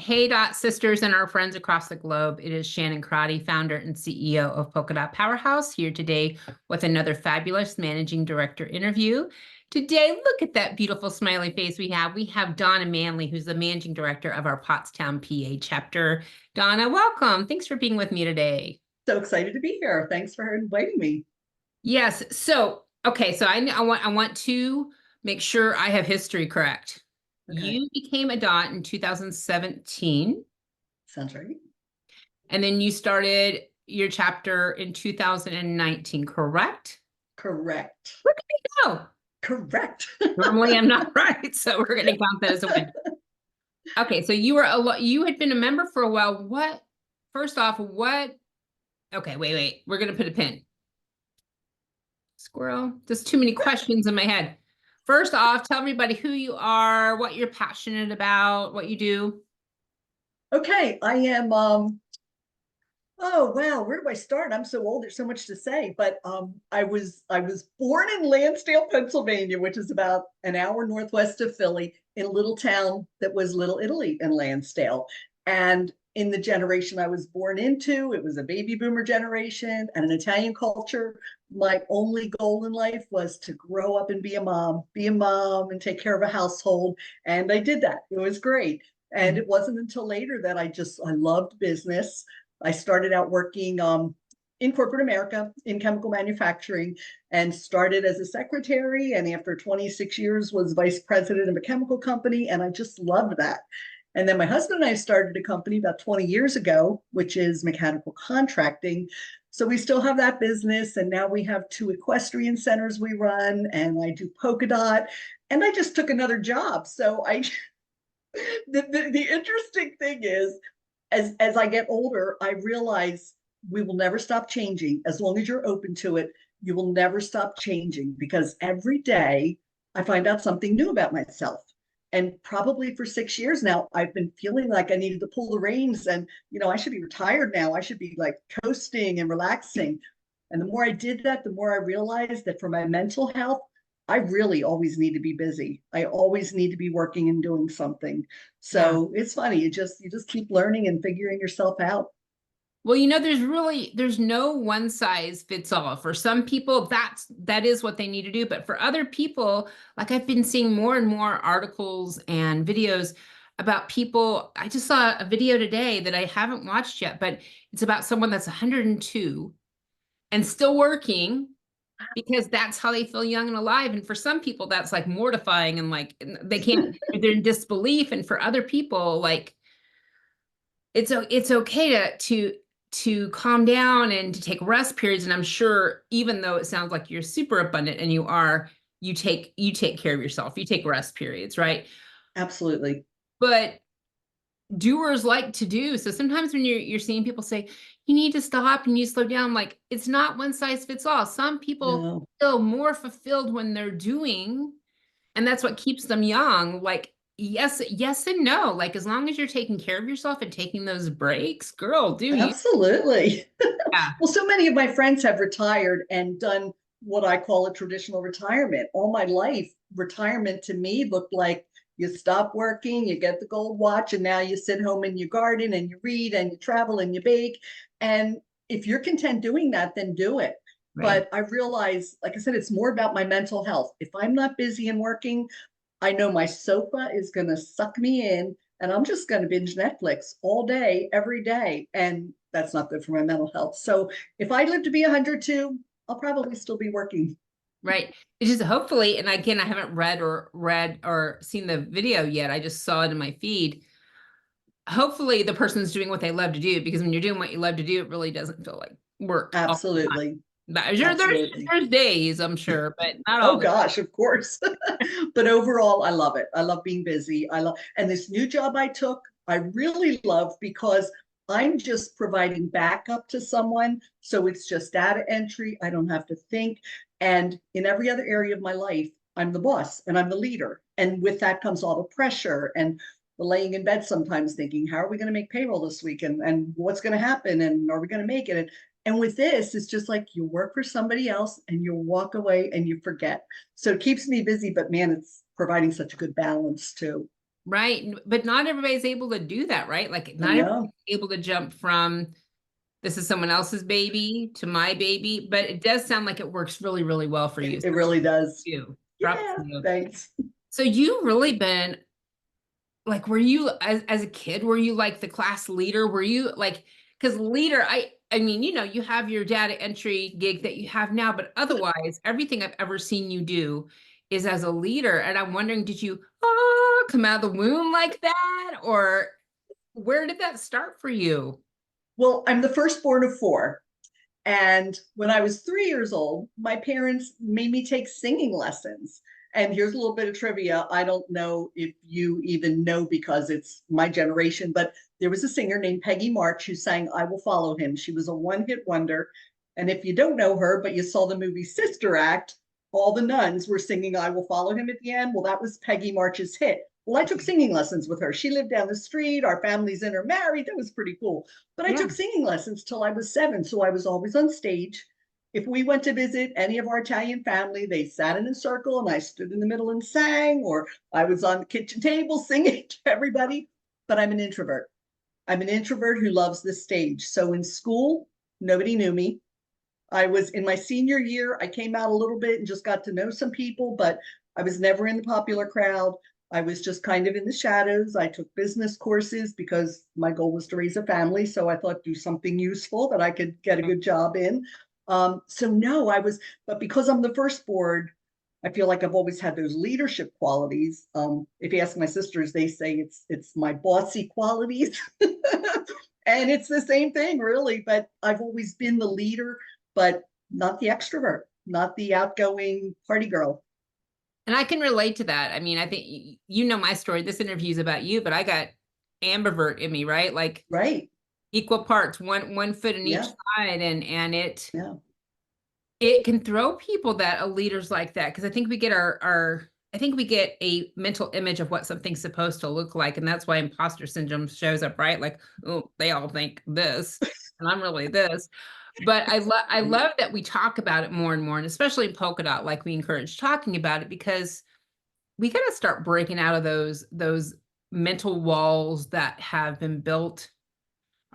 Hey, Dot sisters and our friends across the globe. It is Shannon Crotty, founder and CEO of Polka Dot Powerhouse, here today with another fabulous managing director interview. Today, look at that beautiful smiley face we have. We have Donna Manley, who's the managing director of our Pottstown, PA chapter. Donna, welcome. Thanks for being with me today. So excited to be here. Thanks for inviting me. Yes. So I want to make sure I have history correct. Okay. You became a Dot in 2017. Sounds right. And then you started your chapter in 2019, correct? Correct. Look at me go. Correct. Normally I'm not right, so we're going to count that as a win. Okay, so you had been a member for a while. First off, okay, wait. We're going to put a pin. Squirrel, just too many questions in my head. First off, tell everybody who you are, what you're passionate about, what you do. Okay, I am oh wow, where do I start? I'm so old, there's so much to say, but I was born in Lansdale, Pennsylvania, which is about an hour northwest of Philly, in a little town that was Little Italy in Lansdale. And in the generation I was born into, it was a baby boomer generation and an Italian culture. My only goal in life was to grow up and be a mom and take care of a household. And I did that. It was great. And it wasn't until later that I loved business. I started out working in corporate America in chemical manufacturing and started as a secretary. And after 26 years was vice president of a chemical company. And I just loved that. And then my husband and I started a company about 20 years ago, which is mechanical contracting. So we still have that business. And now we have two equestrian centers we run, and I do polka dot. And I just took another job. So the interesting thing is, as I get older, I realize we will never stop changing. As long as you're open to it, you will never stop changing, because every day I find out something new about myself. And probably for 6 years now, I've been feeling like I needed to pull the reins and, I should be retired now. I should be like coasting and relaxing. And the more I did that, the more I realized that for my mental health, I really always need to be busy. I always need to be working and doing something. Yeah. So it's funny. You just keep learning and figuring yourself out. Well, there's no one size fits all. For some people, that is what they need to do. But for other people, like I've been seeing more and more articles and videos about people. I just saw a video today that I haven't watched yet, but it's about someone that's 102 and still working because that's how they feel young and alive. And for some people, that's like mortifying and like they can't, they're in disbelief. And for other people, like it's okay to calm down and to take rest periods. And I'm sure, even though it sounds like you're super abundant and you take care of yourself, you take rest periods, right? Absolutely. But doers like to do. So sometimes when you're seeing people say, you need to stop, you need to slow down, like it's not one size fits all. Some people No, feel more fulfilled when they're doing, and that's what keeps them young. Like, yes and no. Like as long as you're taking care of yourself and taking those breaks, girl, do you? absolutely. Yeah. Well, so many of my friends have retired and done what I call a traditional retirement. All my life, retirement to me looked like you stop working, you get the gold watch, and now you sit home and you garden and you read and you travel and you bake. And if you're content doing that, then do it. Right. But I realize, like I said, it's more about my mental health. If I'm not busy and working, I know my sofa is going to suck me in, and I'm just going to binge Netflix all day, every day. And that's not good for my mental health. So if I live to be 102, I'll probably still be working. Right. It's just hopefully, and again, I haven't read or seen the video yet. I just saw it in my feed. Hopefully the person's doing what they love to do, because when you're doing what you love to do, it really doesn't feel like work all the time. Absolutely. Absolutely. There's days, I'm sure, but not Oh all the gosh, of course. But overall, I love it. I love being busy. And this new job I took, I really love, because I'm just providing backup to someone. So it's just data entry. I don't have to think. And in every other area of my life, I'm the boss and I'm the leader. And with that comes all the pressure and the laying in bed sometimes thinking, how are we going to make payroll this week? And what's going to happen? And are we going to make it? And with this, it's just like you work for somebody else and you walk away and you forget. So it keeps me busy, but man, it's providing such a good balance too. Right. But not everybody's able to do that, right? Like I not everybody's know. able to jump from this is someone else's baby to my baby, but it does sound like it works really, really well for you. It So really does. you props Yeah, to you. thanks. So you've really been like, were you as a kid, were you like the class leader? Were you like, because leader, I mean, you have your data entry gig that you have now, but otherwise, everything I've ever seen you do is as a leader. And I'm wondering, did you come out of the womb like that? Or where did that start for you? Well, I'm the firstborn of four. And when I was 3 years old, my parents made me take singing lessons. And here's a little bit of trivia. I don't know if you even know because it's my generation, but there was a singer named Peggy March who sang I Will Follow Him. She was a one-hit wonder. And if you don't know her, but you saw the movie Sister Act, all the nuns were singing I Will Follow Him at the end. Well, that was Peggy March's hit. Well, I took singing lessons with her. She lived down the street. Our families intermarried. That was pretty cool. But I Yeah. took singing lessons till I was 7. So I was always on stage. If we went to visit any of our Italian family, they sat in a circle and I stood in the middle and sang, or I was on the kitchen table singing to everybody. But I'm an introvert. I'm an introvert who loves the stage. So in school, nobody knew me. I was in my senior year. I came out a little bit and just got to know some people, but I was never in the popular crowd. I was just kind of in the shadows. I took business courses because my goal was to raise a family. So I thought do something useful that I could get a good job in. So no, but because I'm the firstborn, I feel like I've always had those leadership qualities. If you ask my sisters, they say it's my bossy qualities. And it's the same thing, really. But I've always been the leader, but not the extrovert, not the outgoing party girl. And I can relate to that. I mean, I think you know my story. This interview is about you, but I got ambivert in me, right? Like Right. equal parts, one foot in each Yeah. side, and Yeah. it can throw people that a leader's like that because I think we get our I think we get a mental image of what something's supposed to look like, and that's why imposter syndrome shows up, right? Like, oh, they all think this, and I'm really this. But I love that we talk about it more and more, and especially in Polka Dot, like we encourage talking about it because we got to start breaking out of those mental walls that have been built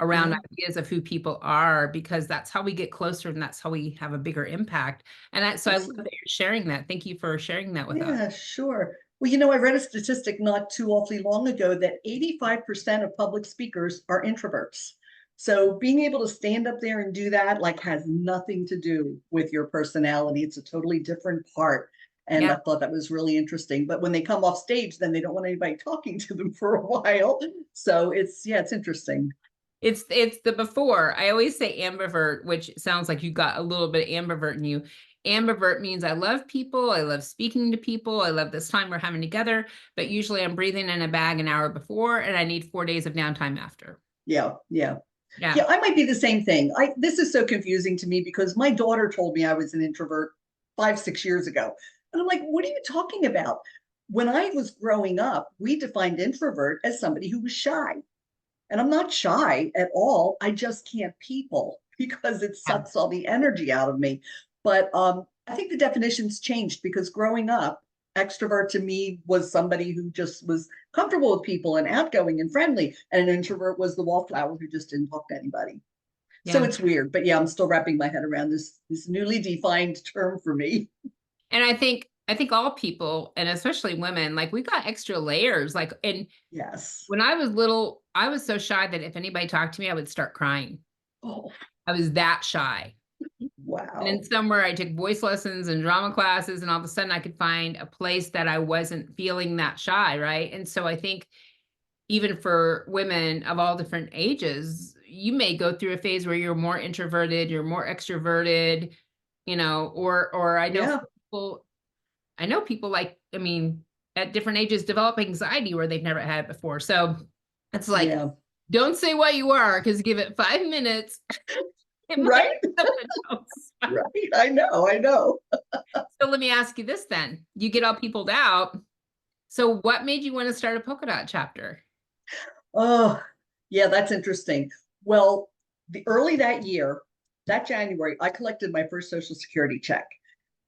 around Yeah. ideas of who people are because that's how we get closer and that's how we have a bigger impact. So I love that Absolutely. you're sharing that. Thank you for sharing that with us. Yeah, sure. Well, I read a statistic not too awfully long ago that 85% of public speakers are introverts. So being able to stand up there and do that like has nothing to do with your personality. It's a totally different part. And Yeah. I thought that was really interesting. But when they come off stage, then they don't want anybody talking to them for a while. So it's interesting. It's the before. I always say ambivert, which sounds like you got a little bit of ambivert in you. Ambivert means I love people, I love speaking to people, I love this time we're having together, but usually I'm breathing in a bag an hour before and I need 4 days of downtime after. Yeah, yeah. Yeah. Yeah, I might be the same thing. This is so confusing to me because my daughter told me I was an introvert 5, 6 years ago. And I'm like, what are you talking about? When I was growing up, we defined introvert as somebody who was shy. And I'm not shy at all. I just can't people because it Yeah. sucks all the energy out of me. But I think the definition's changed because growing up, extrovert to me was somebody who just was comfortable with people and outgoing and friendly. And an introvert was the wallflower who just didn't talk to anybody. So Yeah. it's weird. But yeah, I'm still wrapping my head around this newly defined term for me. And I think all people, and especially women, like we got extra layers. Like, and Yes. when I was little, I was so shy that if anybody talked to me, I would start crying. Oh, I was that shy. And then wow. somewhere I took voice lessons and drama classes, and all of a sudden I could find a place that I wasn't feeling that shy, right? And so I think even for women of all different ages, you may go through a phase where you're more introverted, you're more extroverted, or Yeah. I know people like, I mean, at different ages develop anxiety where they've never had it before. So it's like, Yeah. don't say what you are, because give it 5 minutes. It might Right. be someone else. Right. I know. I know. So let me ask you this then. You get all peopled out. So what made you want to start a polka dot chapter? Oh, yeah, that's interesting. Well, the early that year, that January, I collected my first Social Security check.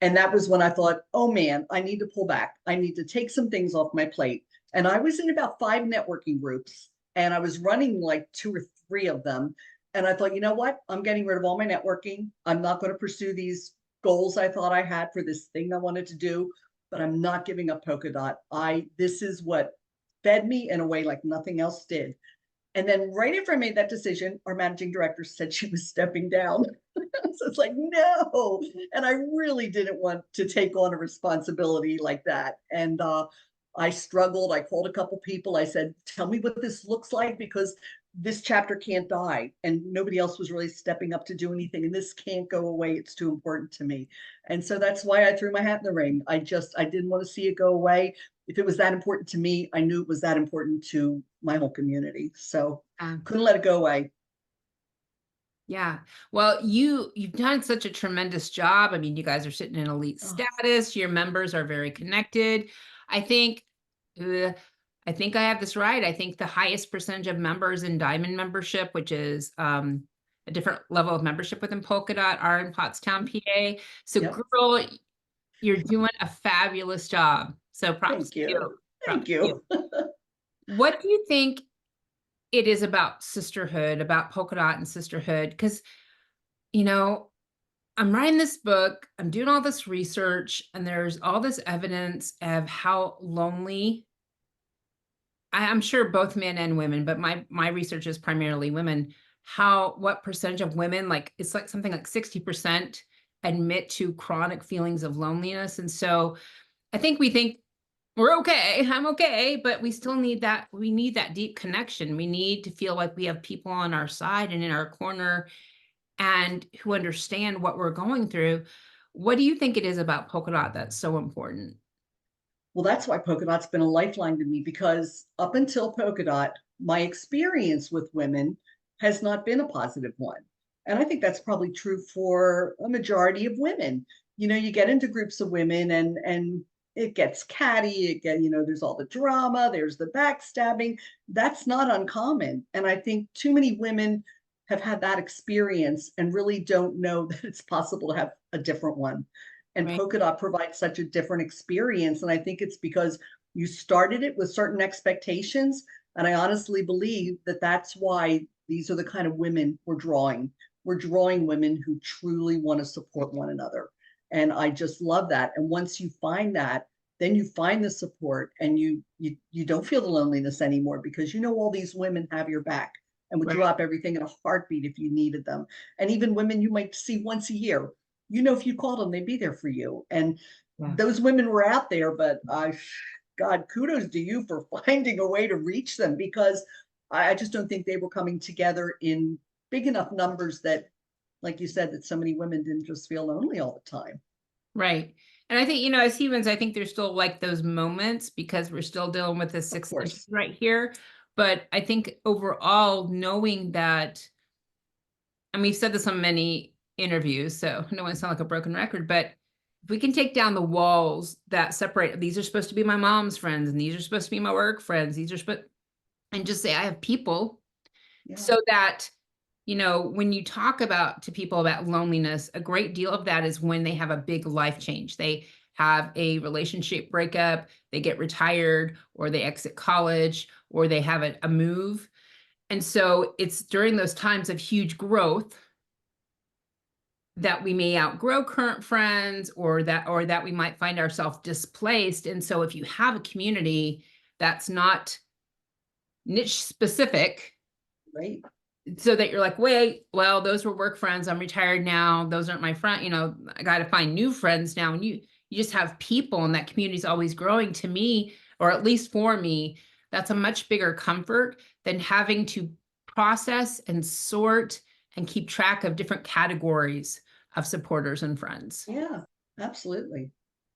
And that was when I thought, oh man, I need to pull back. I need to take some things off my plate. And I was in about 5 networking groups, and I was running like 2 or 3 of them. And I thought, you know what? I'm getting rid of all my networking. I'm not going to pursue these goals I thought I had for this thing I wanted to do, but I'm not giving up Polka Dot. This is what fed me in a way like nothing else did. And then right after I made that decision, our managing director said she was stepping down. So it's like, no. And I really didn't want to take on a responsibility like that. And I struggled. I called a couple people. I said, tell me what this looks like, because this chapter can't die. And nobody else was really stepping up to do anything. And this can't go away. It's too important to me. And so that's why I threw my hat in the ring. I didn't want to see it go away. If it was that important to me, I knew it was that important to my whole community. So couldn't let it go away. Yeah. Well, you've done such a tremendous job. I mean, you guys are sitting in elite Oh, status. Your members are very connected. I think uh, I think I have this right. I think the highest percentage of members in Diamond membership, which is a different level of membership within Polka Dot, are in Pottstown, PA. So, yep. girl, you're doing a fabulous job. So, props Thank to you. you. Thank Props to you. you. What do you think it is about sisterhood, about Polka Dot and sisterhood? Because you know, I'm writing this book, I'm doing all this research, and there's all this evidence of how lonely I'm sure both men and women, but my research is primarily women, how what percentage of women, like it's like something like 60% admit to chronic feelings of loneliness. And so I think we're okay, I'm okay, but we still need that. We need that deep connection. We need to feel like we have people on our side and in our corner and who understand what we're going through. What do you think it is about Polka Dot that's so important? Well, that's why Polka Dot's been a lifeline to me, because up until Polka Dot, my experience with women has not been a positive one. And I think that's probably true for a majority of women. You get into groups of women, and it gets catty, there's all the drama, there's the backstabbing. That's not uncommon. And I think too many women have had that experience and really don't know that it's possible to have a different one. And Right. Polka Dot provides such a different experience. And I think it's because you started it with certain expectations. And I honestly believe that that's why these are the kind of women we're drawing. We're drawing women who truly want to support one another. And I just love that. And once you find that, then you find the support, and you don't feel the loneliness anymore, because all these women have your back and would Right. drop everything in a heartbeat if you needed them. And even women you might see once a year, if you called them, they'd be there for you. And Yeah. those women were out there, but God, kudos to you for finding a way to reach them, because I just don't think they were coming together in big enough numbers that, like you said, that so many women didn't just feel lonely all the time. Right. And I think, as humans, I think there's still like those moments because we're still dealing with the Of six issues course. right here. But I think overall, knowing that, and we've said this on many interviews, so I don't want to sound like a broken record, but if we can take down the walls that separate, these are supposed to be my mom's friends, and these are supposed to be my work friends, these are supposed, and just say I have people, Yeah. so that when you talk about to people about loneliness, a great deal of that is when they have a big life change. They have a relationship breakup, they get retired, or they exit college, or they have a move. And so it's during those times of huge growth that we may outgrow current friends, or that we might find ourselves displaced. And so if you have a community that's not niche specific, Right. so that you're like, wait, well, those were work friends, I'm retired now, those aren't my friend, I got to find new friends now. And you just have people, and that community is always growing. To me, or at least for me, that's a much bigger comfort than having to process and sort and keep track of different categories of supporters and friends. Yeah, absolutely.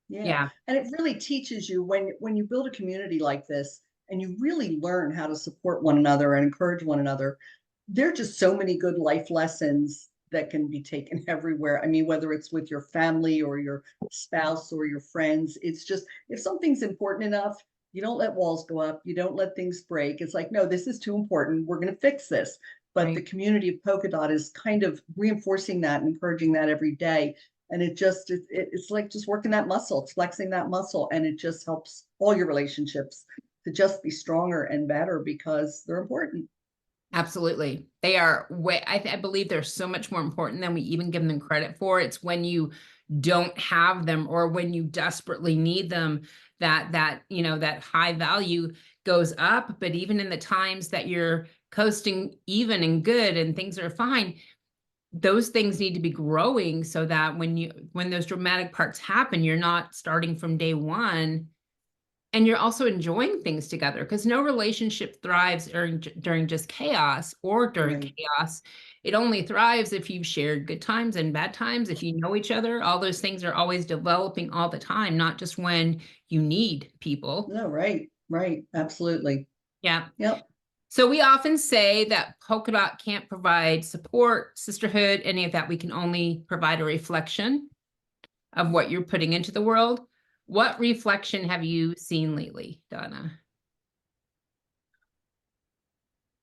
Yeah. Yeah. And it really teaches you, when you build a community like this and you really learn how to support one another and encourage one another, there are just so many good life lessons that can be taken everywhere. I mean, whether it's with your family or your spouse or your friends, it's just, if something's important enough, you don't let walls go up, you don't let things break. It's like, no, this is too important, we're going to fix this. But the Right. community of Polka Dot is kind of reinforcing that and encouraging that every day. And it's like just working that muscle, it's flexing that muscle, and it just helps all your relationships to just be stronger and better because they're important. Absolutely. They are way, I believe they're so much more important than we even give them credit for. It's when you don't have them or when you desperately need them that that high value goes up. But even in the times that you're coasting even and good and things are fine, those things need to be growing so that when those dramatic parts happen, you're not starting from day one. And you're also enjoying things together because no relationship thrives during just chaos or during Right. chaos. It only thrives if you've shared good times and bad times, if you know each other. All those things are always developing all the time, not just when you need people. No, right, right, absolutely. Yeah. Yep. So we often say that Polka Dot can't provide support, sisterhood, any of that. We can only provide a reflection of what you're putting into the world. What reflection have you seen lately, Donna?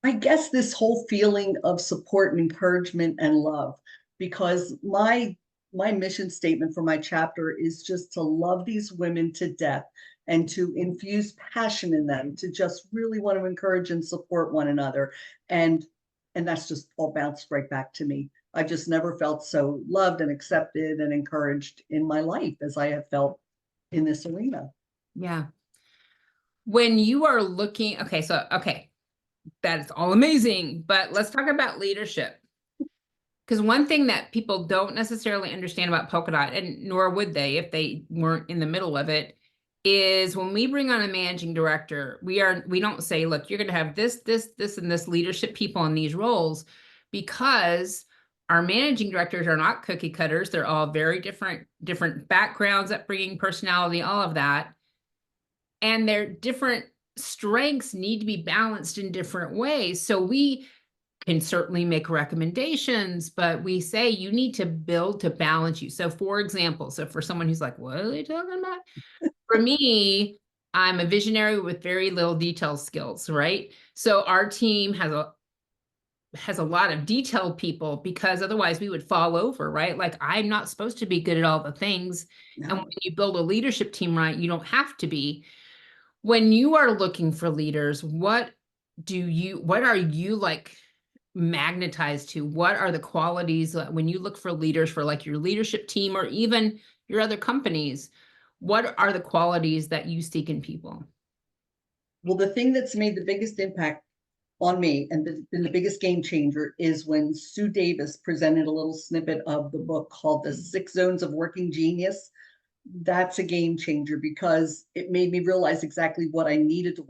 I guess this whole feeling of support and encouragement and love, because my mission statement for my chapter is just to love these women to death and to infuse passion in them, to just really want to encourage and support one another. And and that's just all bounced right back to me. I've just never felt so loved and accepted and encouraged in my life as I have felt in this arena. Yeah. When you are looking, okay, that is all amazing, but let's talk about leadership. Because one thing that people don't necessarily understand about Polka Dot, and nor would they if they weren't in the middle of it, is when we bring on a managing director, we don't say, look, you're going to have this, and this leadership people in these roles, because our managing directors are not cookie cutters. They're all very different backgrounds, upbringing, personality, all of that. And their different strengths need to be balanced in different ways. So we can certainly make recommendations, but we say you need to build to balance you. So for example, so for someone who's like, what are they talking about? For me, I'm a visionary with very little detail skills, right? So our team has a lot of detailed people because otherwise we would fall over, right? Like I'm not supposed to be good at all the things. And when No. you build a leadership team, right, you don't have to be. When you are looking for leaders, what are you like magnetized to? What are the qualities when you look for leaders for like your leadership team or even your other companies? What are the qualities that you seek in people? Well, the thing that's made the biggest impact on me and been the biggest game changer is when Sue Davis presented a little snippet of the book called The 6 Zones of Working Genius. That's a game changer because it made me realize exactly what I needed to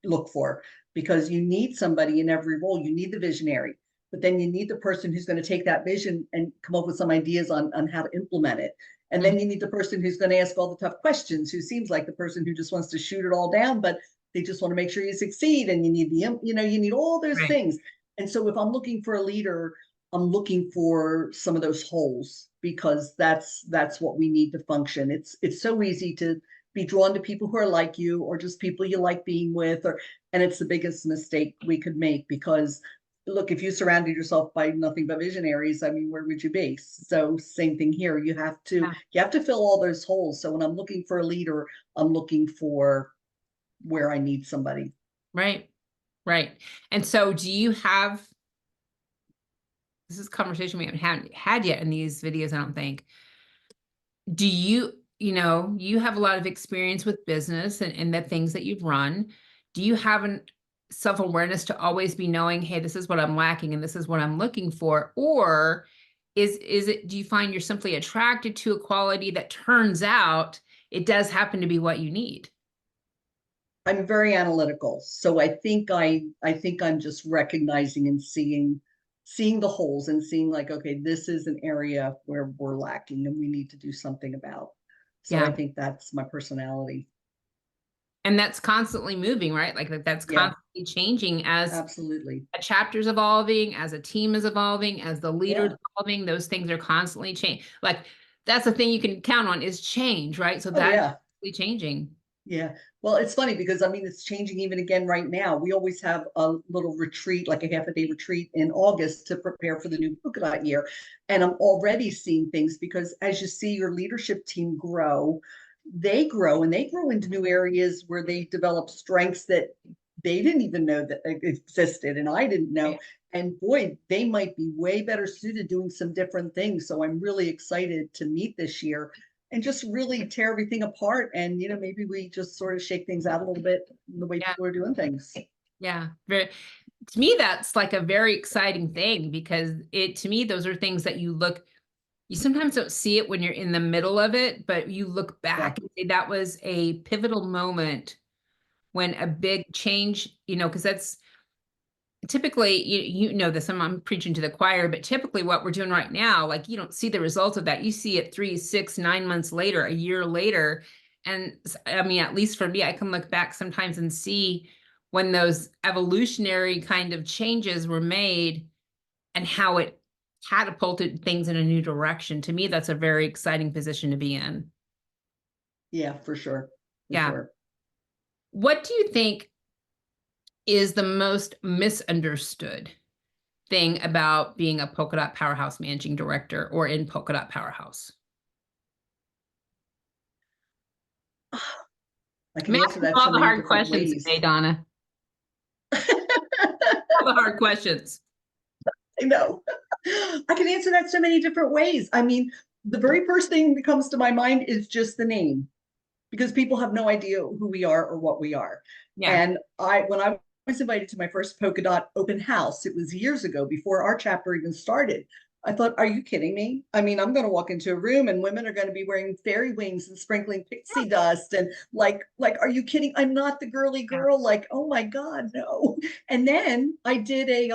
look for, because you need somebody in every role. You need the visionary, but then you need the person who's going to take that vision and come up with some ideas on how to implement it. And then you need the person who's going to ask all the tough questions, who seems like the person who just wants to shoot it all down, but they just want to make sure you succeed. And you need you need all those Right. things. And so if I'm looking for a leader, I'm looking for some of those holes, because that's what we need to function. It's so easy to be drawn to people who are like you or just people you like being with, or and it's the biggest mistake we could make, because look, if you surrounded yourself by nothing but visionaries, I mean, where would you be? So same thing here. Yeah. You have to fill all those holes. So when I'm looking for a leader, I'm looking for where I need somebody. Right. Right. And so do you have, this is a conversation we haven't had yet in these videos, I don't think. Do you have a lot of experience with business and the things that you've run. Do you have an self-awareness to always be knowing, hey, this is what I'm lacking and this is what I'm looking for? Or do you find you're simply attracted to a quality that turns out it does happen to be what you need? I'm very analytical. So I think I'm just recognizing and seeing the holes and seeing like, okay, this is an area where we're lacking and we need to do something about. So I Yeah. think that's my personality. And that's constantly moving, right? Like that's Yeah, constantly changing as absolutely. a chapter's evolving, as a team is evolving, as the leader's Yeah. evolving, those things are constantly changing. Like that's the thing you can count on is change, right? So Oh that's yeah. constantly changing. Yeah. Well, it's funny because I mean, it's changing even again right now. We always have a little retreat, like a half a day retreat in August to prepare for the new Polka Dot year. And I'm already seeing things because as you see your leadership team grow, they grow and they grow into new areas where they develop strengths that they didn't even know that existed and I didn't know. And boy, they might be way better suited doing some different things. So I'm really excited to meet this year and just really tear everything apart. And, maybe we just sort of shake things out a little bit in the way Yeah. people are doing things. Yeah. To me, that's like a very exciting thing because to me, those are things that you sometimes don't see it when you're in the middle of it, but you look back and say that was a pivotal moment when a big change, because that's typically, you know this, I'm preaching to the choir, but typically what we're doing right now, like you don't see the result of that. You see it 3, 6, 9 months later, a year later. And I mean, at least for me, I can look back sometimes and see when those evolutionary kind of changes were made and how it catapulted things in a new direction. To me, that's a very exciting position to be in. Yeah, for sure. For Yeah. sure. What do you think is the most misunderstood thing about being a Polka Dot Powerhouse managing director or in Polka Dot Powerhouse? I can answer that all so the many hard different questions ways. today, Donna. All the hard questions. I know. I can answer that so many different ways. I mean, the very first thing that comes to my mind is just the name, because people have no idea who we are or what we are. Yeah. And when I was invited to my first Polka Dot open house, it was years ago before our chapter even started. I thought, are you kidding me? I mean, I'm going to walk into a room and women are going to be wearing fairy wings and sprinkling pixie dust and are you kidding? I'm not the girly girl. Like, oh my God, no. And then I did a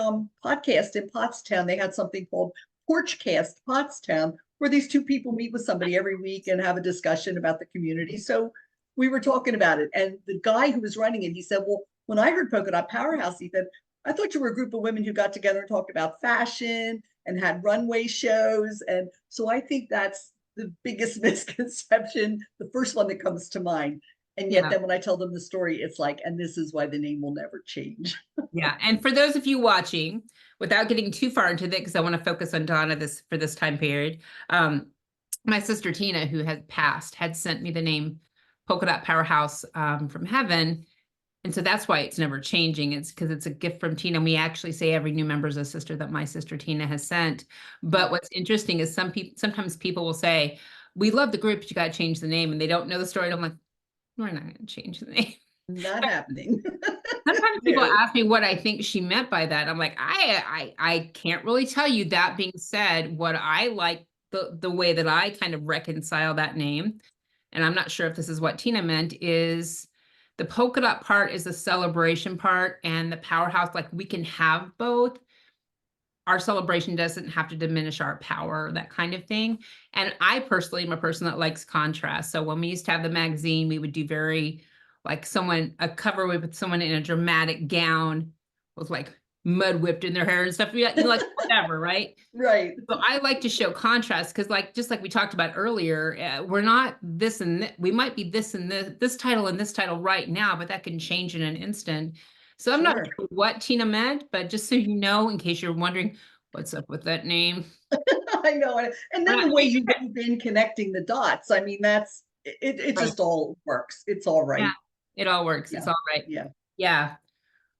podcast in Pottstown. They had something called Porchcast Pottstown, where these two people meet with somebody every week and have a discussion about the community. So we were talking about it. And the guy who was running it, he said, well, when I heard Polka Dot Powerhouse, he said, I thought you were a group of women who got together and talked about fashion and had runway shows. And so I think that's the biggest misconception, the first one that comes to mind. And yet then when I tell them the story, it's like, and this is why the name will never change. Yeah. And for those of you watching, without getting too far into it, because I want to focus on Donna for this time period, my sister Tina, who had passed, had sent me the name Polka Dot Powerhouse from heaven. And so that's why it's never changing. It's because it's a gift from Tina. We actually say every new member is a sister that my sister Tina has sent. But what's interesting is sometimes people will say, we love the group, but you got to change the name. And they don't know the story. And I'm like, we're not going to change the name. Not happening. Sometimes people ask me what I think she meant by that. I'm like, I can't really tell you. That being said, what I like, the way that I kind of reconcile that name, and I'm not sure if this is what Tina meant, is the polka dot part is the celebration part, and the powerhouse, like we can have both. Our celebration doesn't have to diminish our power, that kind of thing. And I personally am a person that likes contrast. So when we used to have the magazine, we would do very like a cover with someone in a dramatic gown with like mud whipped in their hair and stuff. Like whatever, right? Right. So I like to show contrast because just like we talked about earlier, we're not this and that. We might be this and this title and this title right now, but that can change in an instant. So I'm not sure what Tina meant, but just so you know, in case you're wondering what's up with that name. I know. And then the way you've been connecting the dots, I mean, that's it just all works. It's all right. Yeah, it all works. It's all right. Yeah. Yeah.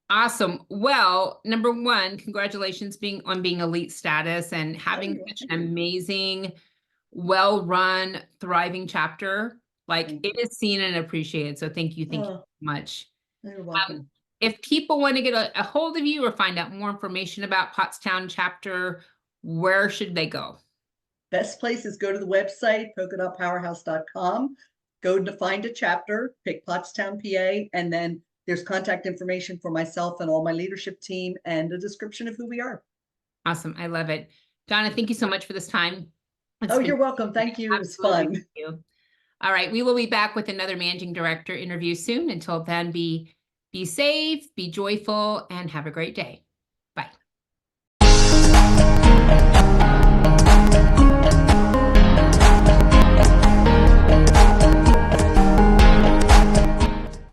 Awesome. Well, number one, congratulations on being elite status and having such an amazing, well-run, thriving chapter. Like it is seen and appreciated. So thank you so much. You're welcome. If people want to get a hold of you or find out more information about Pottstown chapter, where should they go? Best place is go to the website, polkadotpowerhouse.com, go to find a chapter, pick Pottstown, PA, and then there's contact information for myself and all my leadership team and a description of who we are. Awesome. I love it. Donna, thank you so much for this time. You're welcome. Thank you. It was fun. Thank you. All right. We will be back with another managing director interview soon. Until then, be safe, be joyful, and have a great day.